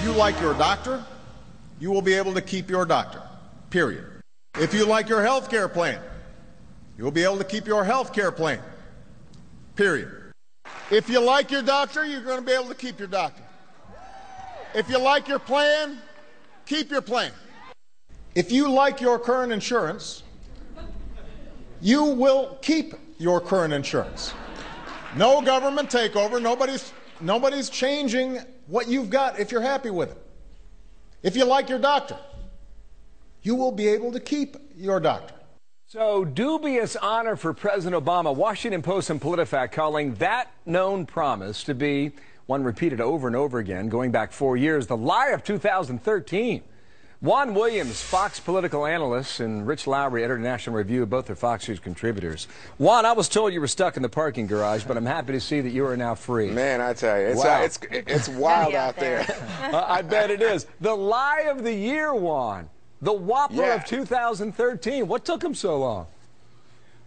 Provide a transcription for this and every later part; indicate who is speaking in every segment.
Speaker 1: you like your doctor, you will be able to keep your doctor, period. If you like your health care plan, you will be able to keep your health care plan, period. If you like your doctor, you're going to be able to keep your doctor. If you like your plan, keep your plan. If you like your current insurance, you will keep your current insurance. No government takeover. Nobody's changing what you've got if you're happy with it. If you like your doctor, you will be able to keep your doctor.
Speaker 2: So, dubious honor for President Obama. Washington Post and Politifact calling that known promise to be one repeated over and over again, going back 4 years, the lie of 2013. Juan Williams, Fox political analyst, and Rich Lowry, editor of National Review, both are Fox News contributors. Juan, I was told you were stuck in the parking garage, but I'm happy to see that you are now free.
Speaker 3: Man, I tell you, it's wild out there.
Speaker 2: I bet it is. The lie of the year, Juan. The whopper of 2013. What took him so long?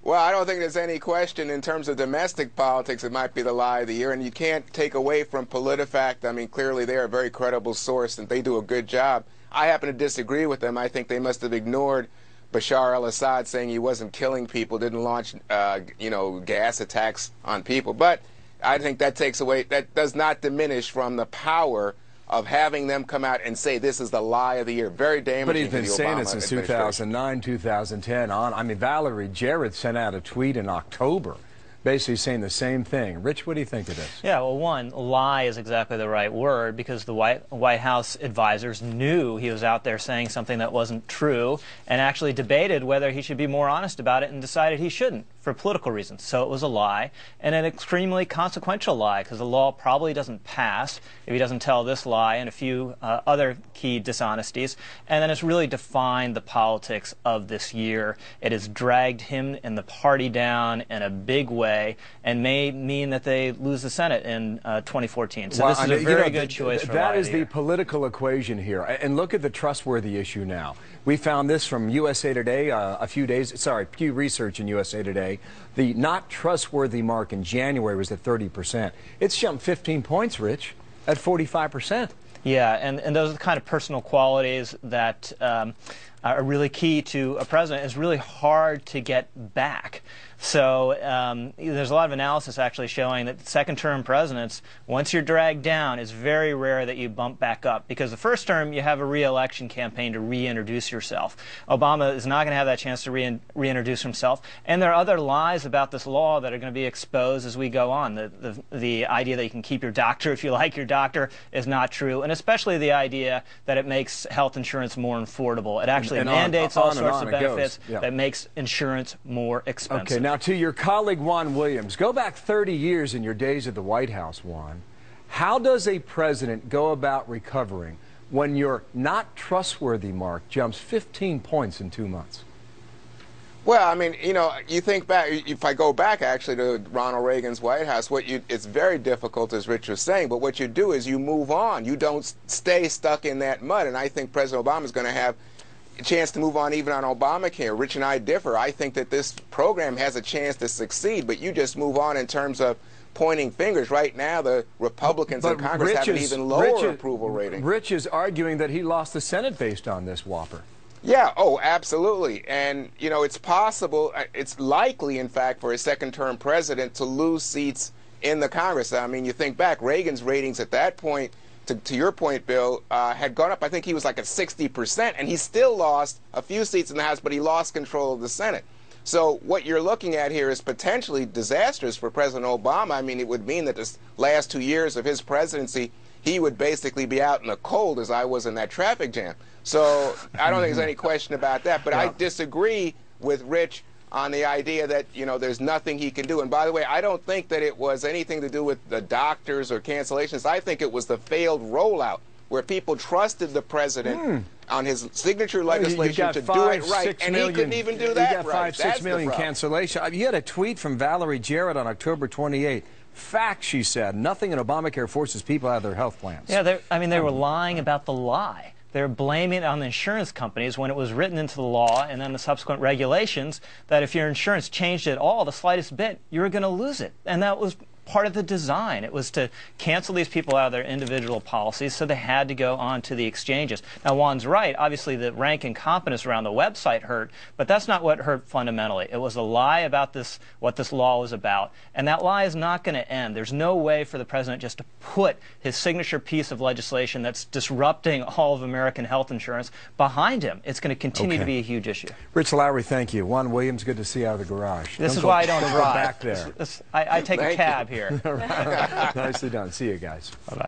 Speaker 3: Well, I don't think there's any question in terms of domestic politics. It might be the lie of the year, and you can't take away from Politifact. I mean, clearly they're a very credible source, and they do a good job. I happen to disagree with them. I think they must have ignored Bashar al-Assad saying he wasn't killing people, didn't launch, gas attacks on people. But I think that takes away, that does not diminish from the power of having them come out and say this is the lie of the year. Very damaging.
Speaker 2: But he's been
Speaker 3: to the
Speaker 2: saying
Speaker 3: Obama
Speaker 2: it since 2009, 2010 on. I mean, Valerie Jarrett sent out a tweet in October basically saying the same thing. Rich, what do you think of this?
Speaker 4: Yeah, well, one, lie is exactly the right word because the White House advisors knew he was out there saying something that wasn't true and actually debated whether he should be more honest about it and decided he shouldn't for political reasons. So it was a lie, and an extremely consequential lie because the law probably doesn't pass if he doesn't tell this lie and a few other key dishonesties. And then it's really defined the politics of this year. It has dragged him and the party down in a big way and may mean that they lose the Senate in 2014. So this is a very good choice for
Speaker 2: that is the political equation here. And look at the trustworthy issue now. We found this from USA Today Pew Research in USA Today. The not trustworthy mark in January was at 30%. It's jumped 15 points, Rich, at 45%.
Speaker 4: Yeah, and those are the kind of personal qualities that are really key to a president. It's really hard to get back. So there's a lot of analysis actually showing that second-term presidents, once you're dragged down, it's very rare that you bump back up because the first term you have a re-election campaign to reintroduce yourself. Obama is not going to have that chance to reintroduce himself, and there are other lies about this law that are going to be exposed as we go on. The idea that you can keep your doctor if you like your doctor is not true, and especially the idea that it makes health insurance more affordable. It actually mandates all sorts of benefits that makes insurance more expensive.
Speaker 2: Okay, now to your colleague Juan Williams, go back 30 years in your days at the White House, Juan. How does a president go about recovering when your not trustworthy mark jumps 15 points in 2 months?
Speaker 3: Well, I mean, you think back, if I go back actually to Ronald Reagan's White House, it's very difficult, as Rich was saying, but what you do is you move on. You don't stay stuck in that mud, and I think President Obama is going to have a chance to move on even on Obamacare. Rich and I differ. I think that this program has a chance to succeed, but you just move on in terms of pointing fingers. Right now, the Republicans in Congress have an even lower approval rating.
Speaker 2: Rich is arguing that he lost the Senate based on this whopper.
Speaker 3: Yeah, oh, absolutely. And, it's possible, it's likely, in fact, for a second-term president to lose seats in the Congress. I mean, you think back, Reagan's ratings at that point, to your point, Bill, had gone up. I think he was like at 60%, and he still lost a few seats in the House, but he lost control of the Senate. So what you're looking at here is potentially disastrous for President Obama. I mean, it would mean that this last 2 years of his presidency, he would basically be out in the cold as I was in that traffic jam. So I don't think there's any question about that. But I disagree with Rich on the idea that, there's nothing he can do. And by the way, I don't think that it was anything to do with the doctors or cancellations. I think it was the failed rollout where people trusted the president on his signature legislation to do it right, and he couldn't even do that right.
Speaker 2: You got 5-6 million cancellation. You had a tweet from Valerie Jarrett on October 28th. Fact, she said, nothing in Obamacare forces people out of their health plans.
Speaker 4: Yeah, they were lying about the lie. They're blaming it on the insurance companies when it was written into the law and then the subsequent regulations that if your insurance changed at all, the slightest bit, you were going to lose it. And that was part of the design. It was to cancel these people out of their individual policies, so they had to go on to the exchanges. Now, Juan's right. Obviously, the rank incompetence around the website hurt, but that's not what hurt fundamentally. It was a lie about this, what this law was about, and that lie is not going to end. There's no way for the president just to put his signature piece of legislation that's disrupting all of American health insurance behind him. It's going to continue to be a huge issue.
Speaker 2: Rich Lowry, thank you. Juan Williams, good to see you out of the garage.
Speaker 4: This is why I don't drive.
Speaker 2: Back there.
Speaker 4: I take a cab here.
Speaker 2: Nicely done. See you guys. Bye-bye.